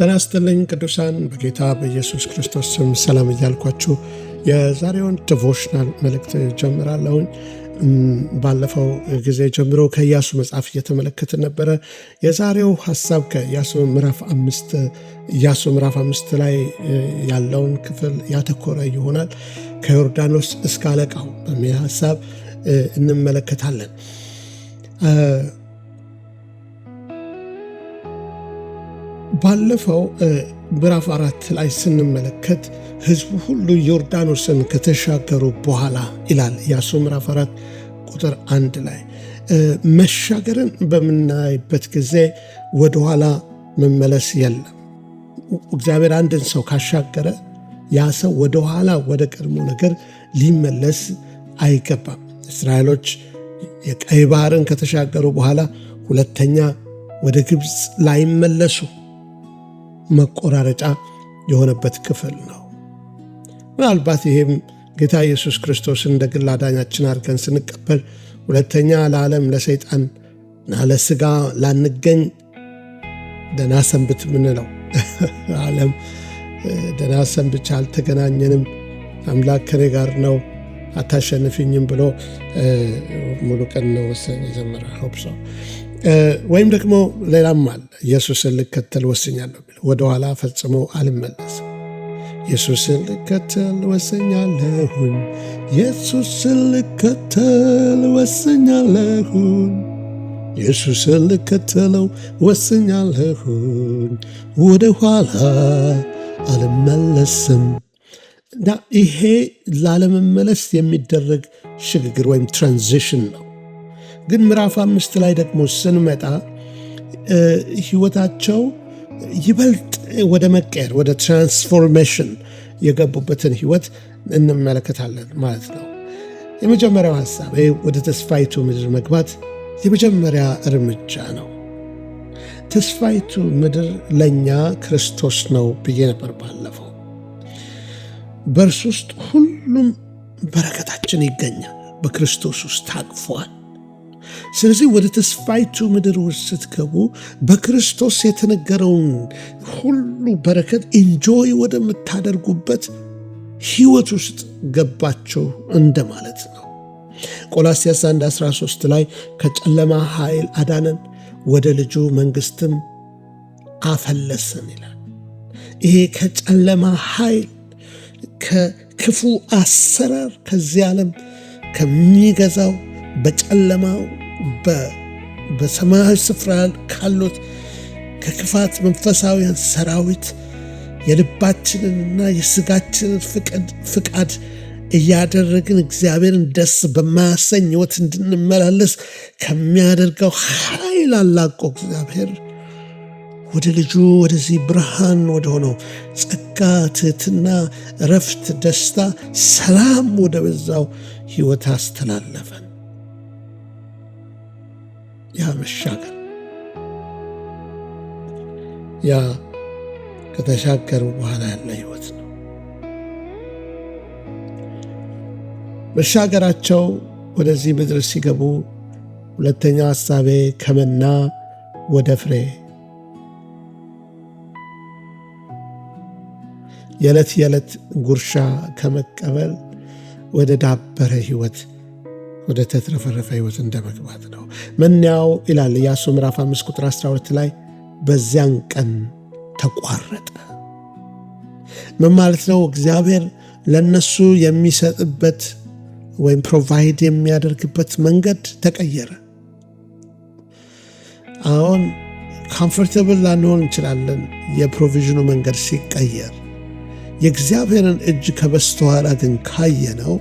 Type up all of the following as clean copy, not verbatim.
ጤና ይስጥልኝ ቅዱሳን፣ በጌታ በኢየሱስ ክርስቶስ ስም ሰላም እያልኳችሁ የዛሬውን ዲቮሽናል መልእክት ጀምራለሁ። ባለፈው ጊዜ ጀምሮ ከኢያሱ መጽሐፍ እየተመለከትን ነበረ። የዛሬው ሐሳብ ከኢያሱ ምዕራፍ 5 ላይ ያለውን ክፍል ያተኮረ ይሆናል። ከዮርዳኖስ እስከ አለቃው በሚል ሐሳብ እንመለከታለን። ባለፈው ምዕራፍ 4 ላይ ስንመለከት ሕዝቡ ሁሉ ዮርዳኖስን ከተሻገሩ በኋላ ይላል ኢያሱ ምዕራፍ 4 ቁጥር 1 ላይ መሻገርን በምናይበት ጊዜ ወደኋላ መመለስ የለም። እግዚአብሔር አንድን ሰው ካሻገረ ያ ሰው ወደኋላ ወደ ቀድሞ ነገር ሊመለስ አይገባም። እስራኤሎች የቀይ ባህርን ከተሻገሩ በኋላ ሁለተኛ ወደ ግብፅ ላይመለሱ መቆራረጫ የሆነበት ክፍል ነው። ምናልባት ይህም ጌታ ኢየሱስ ክርስቶስን እንደ ግል አዳኛችን አድርገን ስንቀበል ሁለተኛ ለዓለም ለሰይጣን እና ለሥጋ ላንገኝ ደህና ሰንብት ምንለው ዓለም ደህና ሰንብቻ አልተገናኘንም፣ አምላክ ከኔ ጋር ነው አታሸንፍኝም ብሎ ሙሉ ቀን ነው ወሰን የዘመረ ሆብሶ ወይም ደግሞ ሌላም አለ። ኢየሱስን ልከተል ወስኛለሁ ቢል ወደኋላ ፈጽሞ አልመለስም። ኢየሱስን ልከተል ወስኛለሁኝ፣ ኢየሱስን ልከተል ወስኛለሁኝ፣ ኢየሱስን ልከተለው ወስኛለሁኝ፣ ወደኋላ አልመለስም። እና ይሄ ላለመመለስ የሚደረግ ሽግግር ወይም ትራንዚሽን ነው። ግን ምዕራፍ 5 ላይ ደግሞ ስንመጣ ህይወታቸው ይበልጥ ወደ መቀየር ወደ ትራንስፎርሜሽን የገቡበትን ህይወት እንመለከታለን ማለት ነው። የመጀመሪያው ሐሳብ ወደ ተስፋይቱ ምድር መግባት የመጀመሪያ እርምጃ ነው። ተስፋይቱ ምድር ለኛ ክርስቶስ ነው ብዬ ነበር ባለፈው። በእርሱ ውስጥ ሁሉም በረከታችን ይገኛል፣ በክርስቶስ ውስጥ ታቅፏል። ስለዚህ ወደ ተስፋይቱ ምድር ውስጥ ስትገቡ በክርስቶስ የተነገረውን ሁሉ በረከት ኢንጆይ ወደምታደርጉበት ህይወት ውስጥ ገባችሁ እንደማለት ነው። ቆላስይስ 1:13 ላይ ከጨለማ ኃይል አዳነን፣ ወደ ልጁ መንግስትም አፈለሰን ይላል። ይሄ ከጨለማ ኃይል ከክፉ አሰራር ከዚህ ዓለም ከሚገዛው በጨለማው በሰማያዊ ስፍራ ካሉት ከክፋት መንፈሳውያን ሰራዊት የልባችንንና የስጋችንን ፍቃድ እያደረግን እግዚአብሔርን ደስ በማያሰኝ ሕይወት እንድንመላለስ ከሚያደርገው ኃይል አላቆ እግዚአብሔር ወደ ልጁ ወደዚህ ብርሃን ወደ ሆነው ጸጋ፣ ትሕትና፣ እረፍት፣ ደስታ፣ ሰላም ወደ በዛው ሕይወት አስተላለፈን። ያ መሻገር ያ ከተሻገሩ በኋላ ያለ ሕይወት ነው። መሻገራቸው ወደዚህ ምድር ሲገቡ ሁለተኛው ሐሳቤ ከመና ወደ ፍሬ፣ የዕለት የዕለት ጉርሻ ከመቀበል ወደ ዳበረ ሕይወት፣ ወደ ተትረፈረፈ ሕይወት እንደመግባት ነው። መናው ይላል ኢያሱ ምዕራፍ 5 ቁጥር 12 ላይ በዚያን ቀን ተቋረጠ። ምን ማለት ነው? እግዚአብሔር ለነሱ የሚሰጥበት ወይም ፕሮቫይድ የሚያደርግበት መንገድ ተቀየረ። አሁን ኮምፎርታብል ላንሆን እንችላለን። የፕሮቪዥኑ መንገድ ሲቀየር የእግዚአብሔርን እጅ ከበስተኋላ ግን ካየነው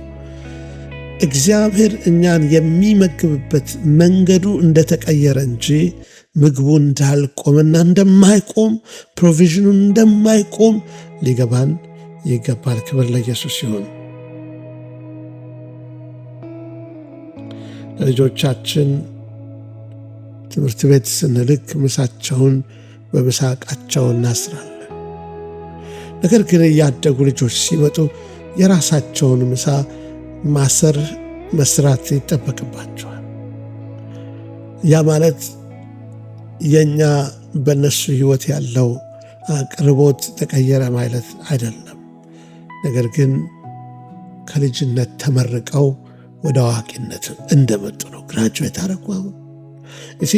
እግዚአብሔር እኛን የሚመግብበት መንገዱ እንደተቀየረ እንጂ ምግቡ እንዳልቆምና እንደማይቆም፣ ፕሮቪዥኑ እንደማይቆም ሊገባን ይገባል። ክብር ለኢየሱስ ይሁን። ለልጆቻችን ትምህርት ቤት ስንልክ ምሳቸውን በምሳቃቸው እናስራለን። ነገር ግን እያደጉ ልጆች ሲመጡ የራሳቸውን ምሳ መስራት ይጠበቅባቸዋል። ያ ማለት የኛ በነሱ ህይወት ያለው አቅርቦት ተቀየረ ማለት አይደለም። ነገር ግን ከልጅነት ተመርቀው ወደ አዋቂነት እንደመጡ ነው። ግራጁዌት አረጉ። እሺ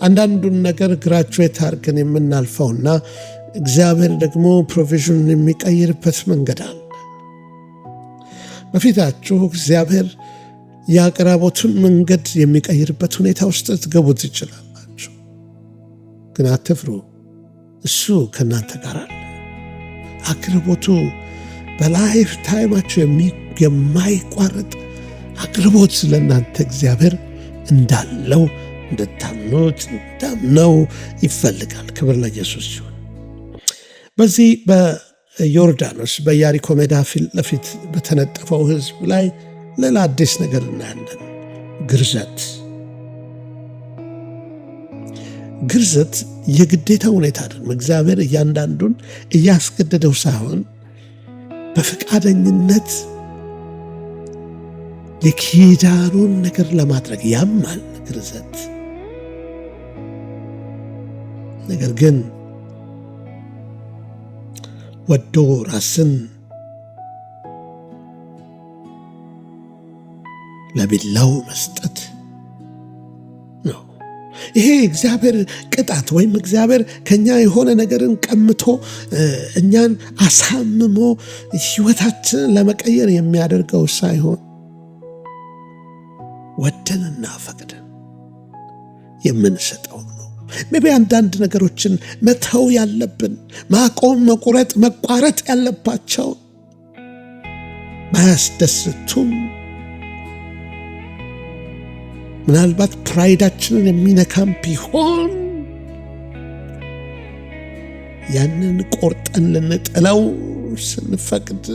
አንዳንዱን ነገር ግራጁዌት አርገን የምናልፈውና እግዚአብሔር ደግሞ ፕሮቪዥን የሚቀይርበት መንገድ አለ። በፊታችሁ እግዚአብሔር የአቅራቦቱን መንገድ የሚቀይርበት ሁኔታ ውስጥ ትገቡ ትችላላችሁ። ግን አትፍሩ፣ እሱ ከእናንተ ጋር አለ። አቅርቦቱ በላይፍ ታይማችሁ የማይቋረጥ አቅርቦት ለእናንተ እግዚአብሔር እንዳለው እንድታምኑት እንዳምነው ይፈልጋል። ክብር ለኢየሱስ ይሁን። በዚህ በዮርዳኖስ በኢያሪኮ ሜዳ ፊት ለፊት በተነጠፈው ሕዝብ ላይ ሌላ አዲስ ነገር እናያለን። ግርዘት የግዴታ ሁኔታ አይደለም። እግዚአብሔር እያንዳንዱን እያስገደደው ሳይሆን በፈቃደኝነት የኪዳኑን ነገር ለማድረግ ያማል ግርዘት። ነገር ግን ወዶ ራስን ለቢላው መስጠት ነው። ይሄ እግዚአብሔር ቅጣት ወይም እግዚአብሔር ከኛ የሆነ ነገርን ቀምቶ እኛን አሳምሞ ህይወታችንን ለመቀየር የሚያደርገው ሳይሆን ወደንና ፈቅደን የምንሰጠው ነው። ሜቢ አንዳንድ ነገሮችን መተው ያለብን፣ ማቆም፣ መቁረጥ፣ መቋረጥ ያለባቸው ባያስደስቱም ምናልባት ፕራይዳችንን የሚነካም ቢሆን ያንን ቆርጠን ልንጥለው ስንፈቅድ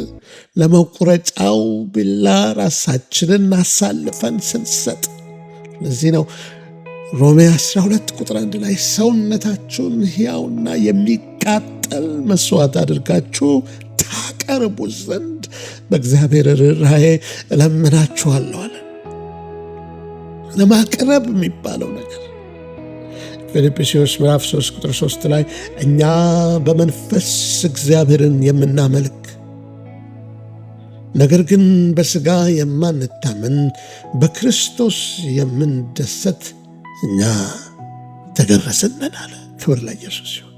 ለመቁረጫው ቢላ ራሳችንን አሳልፈን ስንሰጥ፣ ለዚህ ነው ሮሜ 12 ቁጥር 1 ላይ ሰውነታችሁን ሕያውና የሚቃጠል መስዋዕት አድርጋችሁ ታቀርቡ ዘንድ በእግዚአብሔር ርኅራኄ እለምናችኋለሁ አለ። ለማቅረብ የሚባለው ነገር ፊልጵስዩስ ምዕራፍ 3 ቁጥር 3 ላይ እኛ በመንፈስ እግዚአብሔርን የምናመልክ ነገር ግን በሥጋ የማንታመን በክርስቶስ የምንደሰት እኛ ተገረዝን አለ። ክብር ለኢየሱስ ይሁን።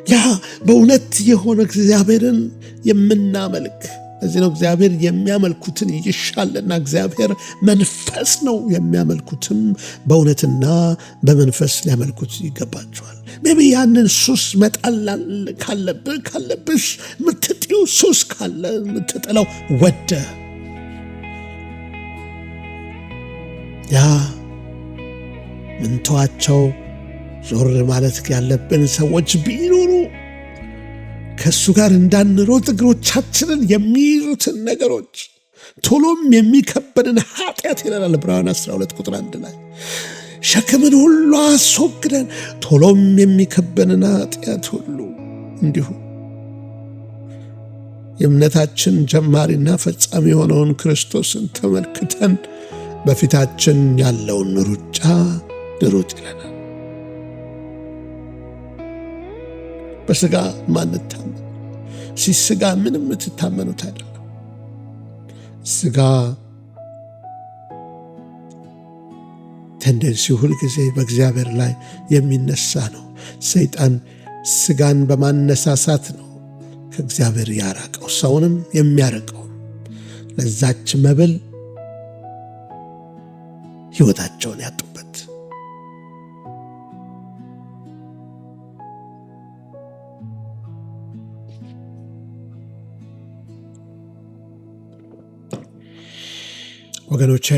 ያ በእውነት የሆነ እግዚአብሔርን የምናመልክ፣ ለዚህ ነው እግዚአብሔር የሚያመልኩትን ይሻልና እግዚአብሔር መንፈስ ነው፣ የሚያመልኩትም በእውነትና በመንፈስ ሊያመልኩት ይገባቸዋል። ሜቢ ያንን ሱስ መጣል ካለብሽ ምትጥው ሱስ ካለ ምትጥለው ወደ ያ ምንተዋቸው ዞር ማለት ያለብን ሰዎች ቢኖሩ ከእሱ ጋር እንዳንሮጥ እግሮቻችንን የሚይዙትን ነገሮች ቶሎም የሚከበድን ኃጢአት ይለናል ዕብራውያን 12 ቁጥር 1 ላይ ሸክምን ሁሉ አስወግደን ቶሎም የሚከበድን ኃጢአት ሁሉ እንዲሁ የእምነታችን ጀማሪና ፈጻሚ የሆነውን ክርስቶስን ተመልክተን በፊታችን ያለውን ሩጫ ድሩጥ ይለናል። በሥጋ ማንታመን ሥጋ ምንም የምትታመኑት አይደለም። ሥጋ ቴንደንሲ ሁል ጊዜ በእግዚአብሔር ላይ የሚነሳ ነው። ሰይጣን ሥጋን በማነሳሳት ነው ከእግዚአብሔር ያራቀው፣ ሰውንም የሚያርቀው ለዛች መብል ሕይወታቸውን ያጡበት። ወገኖቼ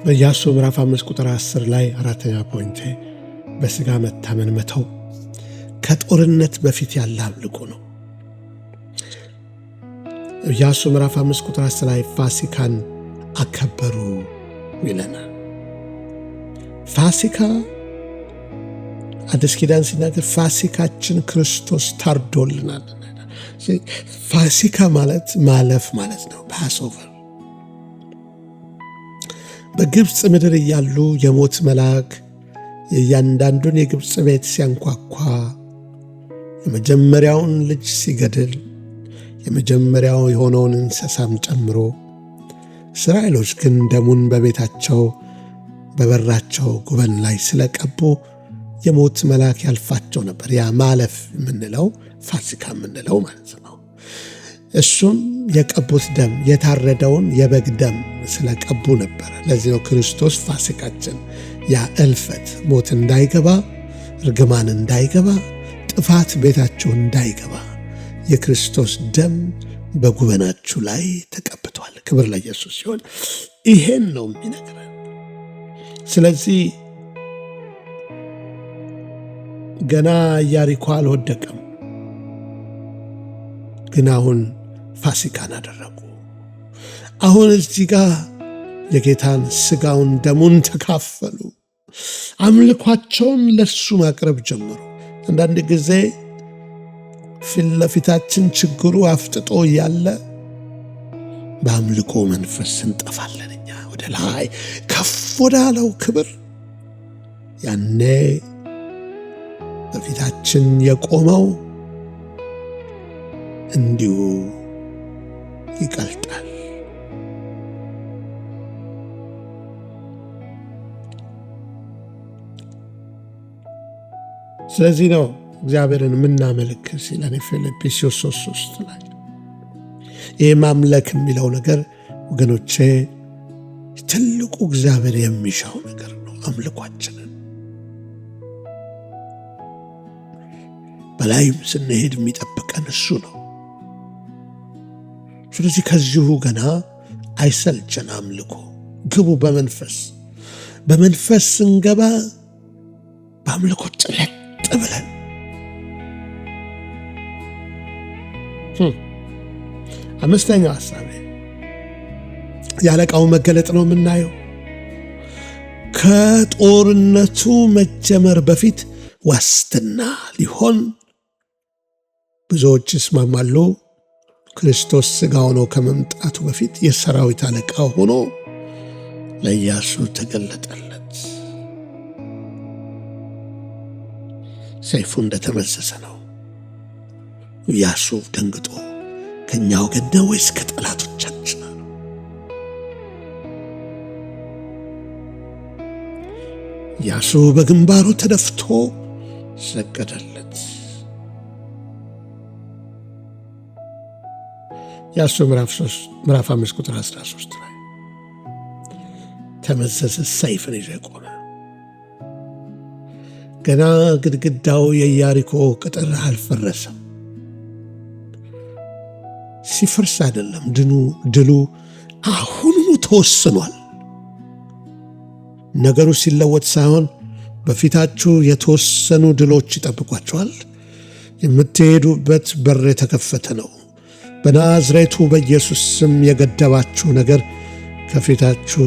በኢያሱ ምዕራፍ 5 ቁጥር 10 ላይ አራተኛ ፖይንቴ በሥጋ መታመን መተው ከጦርነት በፊት ያለ አምልኮ ነው። ኢያሱ ምዕራፍ 5 ቁጥር 10 ላይ ፋሲካን አከበሩ ይለናል። ፋሲካ አዲስ ኪዳን ሲናገር ፋሲካችን ክርስቶስ ታርዶልናል። ፋሲካ ማለት ማለፍ ማለት ነው። ፓስኦቨር በግብፅ ምድር እያሉ የሞት መልአክ የእያንዳንዱን የግብፅ ቤት ሲያንኳኳ የመጀመሪያውን ልጅ ሲገድል የመጀመሪያው የሆነውን እንስሳም ጨምሮ እስራኤሎች ግን ደሙን በቤታቸው በበራቸው ጉበን ላይ ስለቀቡ የሞት መልአክ ያልፋቸው ነበር። ያ ማለፍ የምንለው ፋሲካ የምንለው ማለት ነው። እሱም የቀቡት ደም የታረደውን የበግ ደም ስለቀቡ ነበር። ለዚህ ነው ክርስቶስ ፋሲካችን። ያ እልፈት ሞት እንዳይገባ፣ እርግማን እንዳይገባ፣ ጥፋት ቤታችሁ እንዳይገባ የክርስቶስ ደም በጉበናችሁ ላይ ተቀብቷል። ክብር ለኢየሱስ ሲሆን ይሄን ነው የሚነግረን። ስለዚህ ገና ኢያሪኮ አልወደቀም፣ ግን አሁን ፋሲካን አደረጉ። አሁን እዚህ ጋር የጌታን ስጋውን ደሙን ተካፈሉ። አምልኳቸውን ለሱ ማቅረብ ጀመሩ። አንዳንድ ጊዜ ፊት ለፊታችን ችግሩ አፍጥጦ እያለ በአምልኮ መንፈስ እንጠፋለን። እኛ ወደ ላይ ከፍ ወዳለው ክብር ያኔ በፊታችን የቆመው እንዲሁ ይቀልጣል። ስለዚህ ነው እግዚአብሔርን የምናመልክ ሲለን ፊልጵስዩስ 3:3 ላይ ይህ ማምለክ የሚለው ነገር ወገኖቼ ትልቁ እግዚአብሔር የሚሻው ነገር ነው። አምልኳችንን በላይም ስንሄድ የሚጠብቀን እሱ ነው። ስለዚህ ከዚሁ ገና አይሰልቸን አምልኮ። ግቡ በመንፈስ ስንገባ በአምልኮ ጭለጥ ብለን አምስተኛው ሐሳቤ ያለቃው መገለጥ ነው የምናየው። ከጦርነቱ መጀመር በፊት ዋስትና ሊሆን ብዙዎች ይስማማሉ። ክርስቶስ ሥጋ ሆኖ ከመምጣቱ በፊት የሰራዊት አለቃ ሆኖ ለኢያሱ ተገለጠለት። ሰይፉ እንደተመዘዘ ነው። ኢያሱ ደንግጦ ከእኛ ወገን ነው ወይስ ከጠላቶቻችን? ኢያሱ በግንባሩ ተደፍቶ ሰገደለት። ኢያሱ ምዕራፍ 5 ቁጥር 13 ላይ ተመዘዘ፣ ሰይፍን ይዞ ቆመ። ገና ግድግዳው የኢያሪኮ ቅጥር አልፈረሰም። ሲፈርስ አይደለም ድሉ አሁኑኑ ተወስኗል። ነገሩ ሲለወጥ ሳይሆን በፊታችሁ የተወሰኑ ድሎች ይጠብቋችኋል። የምትሄዱበት በር የተከፈተ ነው። በናዝሬቱ በኢየሱስ ስም የገደባችሁ ነገር ከፊታችሁ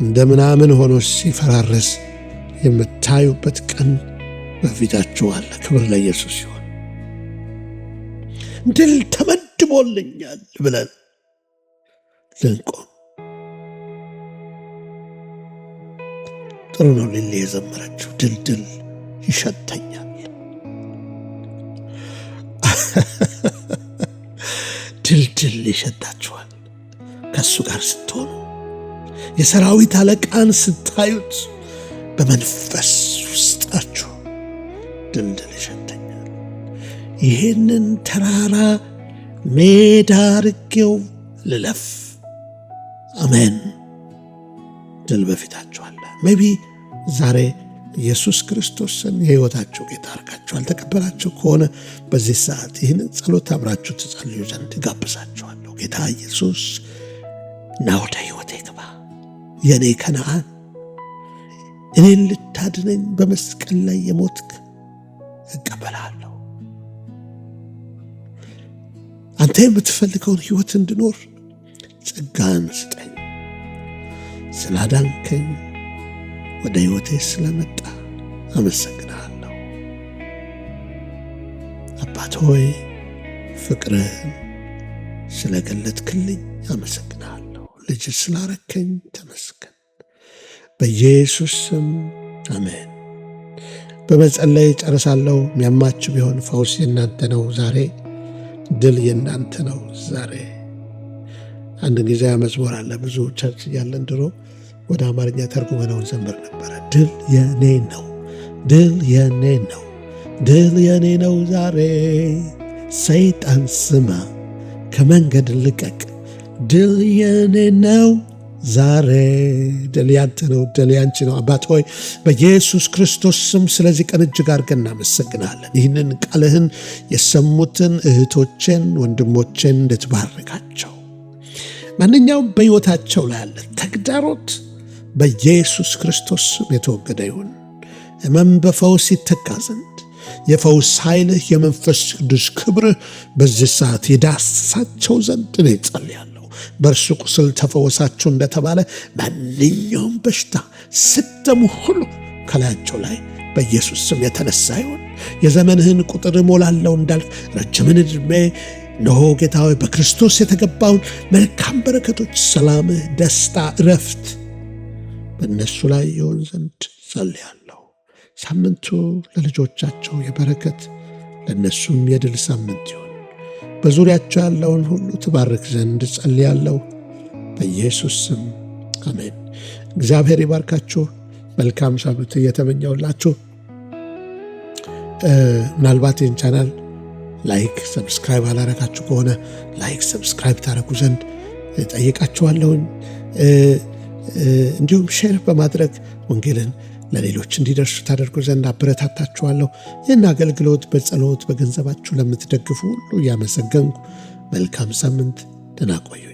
እንደ ምናምን ሆኖ ሲፈራረስ የምታዩበት ቀን በፊታችሁ አለ። ክብር ለኢየሱስ ሲሆን ድል ተመድቦልኛል ብለን ልንቆም። ጥሩ ነው ሊሊ የዘመረችው ድልድል ይሸተኛል። ድልድል ይሸታችኋል ከእሱ ጋር ስትሆኑ። የሰራዊት አለቃን ስታዩት በመንፈስ ውስጣችሁ ድልድል ይሸተኛል። ይህንን ተራራ ሜዳ አድርጌው ልለፍ። አሜን። ድል በፊታችሁ አለ። ሜቢ ዛሬ ኢየሱስ ክርስቶስን የሕይወታችሁ ጌታ አድርጋችሁ አልተቀበላችሁ ከሆነ በዚህ ሰዓት ይህንን ጸሎት አብራችሁ ትጸልዩ ዘንድ ጋብዛችኋለሁ። ጌታ ኢየሱስ ና ወደ ሕይወቴ ግባ። የኔ ከነዓን እኔን ልታድነኝ በመስቀል ላይ የሞትክ እቀበላለሁ። አንተ የምትፈልገውን ሕይወት እንድኖር ጸጋን ስጠኝ። ስላዳንከኝ ወደ ሕይወቴ ስለመጣ አመሰግናለሁ። አባት ሆይ ፍቅርህን ስለገለጥክልኝ አመሰግናለሁ። ልጅ ስላረከኝ ተመስገን። በኢየሱስ ስም አሜን። በመጸለይ ጨርሳለሁ። የሚያማችሁ ቢሆን ፈውስ የእናንተ ነው ዛሬ፣ ድል የእናንተ ነው ዛሬ። አንድ ጊዜ መዝሙር አለ፣ ብዙ ቸርች እያለን ድሮ ወደ አማርኛ ተርጉመነው ዘምር ነበረ። ድል የኔ ነው፣ ድል የኔ ነው፣ ድል የኔ ነው ዛሬ። ሰይጣን ስማ፣ ከመንገድ ልቀቅ፣ ድል የኔ ነው ዛሬ። ድል ያንተ ነው፣ ድል ያንቺ ነው። አባት ሆይ በኢየሱስ ክርስቶስ ስም ስለዚህ ቀን እጅግ አድርገን እናመሰግናለን። ይህንን ቃልህን የሰሙትን እህቶችን ወንድሞችን እንድትባርካቸው፣ ማንኛውም በሕይወታቸው ላይ ያለ ተግዳሮት በኢየሱስ ክርስቶስ ስም የተወገደ ይሁን። ሕመም በፈውስ ይተካ ዘንድ የፈውስ ኃይልህ የመንፈስ ቅዱስ ክብርህ በዚህ ሰዓት የዳስሳቸው ዘንድ እኔ ጸልያለሁ። በእርሱ ቁስል ተፈወሳችሁ እንደተባለ ማንኛውም በሽታ ስደሙ ሁሉ ከላያቸው ላይ በኢየሱስ ስም የተነሳ ይሁን። የዘመንህን ቁጥር እሞላለሁ እንዳልክ ረጅምን ዕድሜ እነሆ ጌታ ሆይ በክርስቶስ የተገባውን መልካም በረከቶች፣ ሰላምህ፣ ደስታ፣ እረፍት በእነሱ ላይ ይሆን ዘንድ ጸልያለሁ። ሳምንቱ ለልጆቻቸው የበረከት ለእነሱም የድል ሳምንት ይሁን። በዙሪያቸው ያለውን ሁሉ ትባርክ ዘንድ ጸልያለሁ በኢየሱስ ስም አሜን። እግዚአብሔር ይባርካችሁ። መልካም ሳምንት እየተመኘውላችሁ ምናልባት ይህን ቻናል ላይክ ሰብስክራይብ አላረጋችሁ ከሆነ ላይክ ሰብስክራይብ ታረጉ ዘንድ ጠይቃችኋለሁኝ። እንዲሁም ሼር በማድረግ ወንጌልን ለሌሎች እንዲደርሱ ታደርጉ ዘንድ አበረታታችኋለሁ። ይህን አገልግሎት በጸሎት በገንዘባችሁ ለምትደግፉ ሁሉ እያመሰገንኩ መልካም ሳምንት፣ ደህና ቆዩ።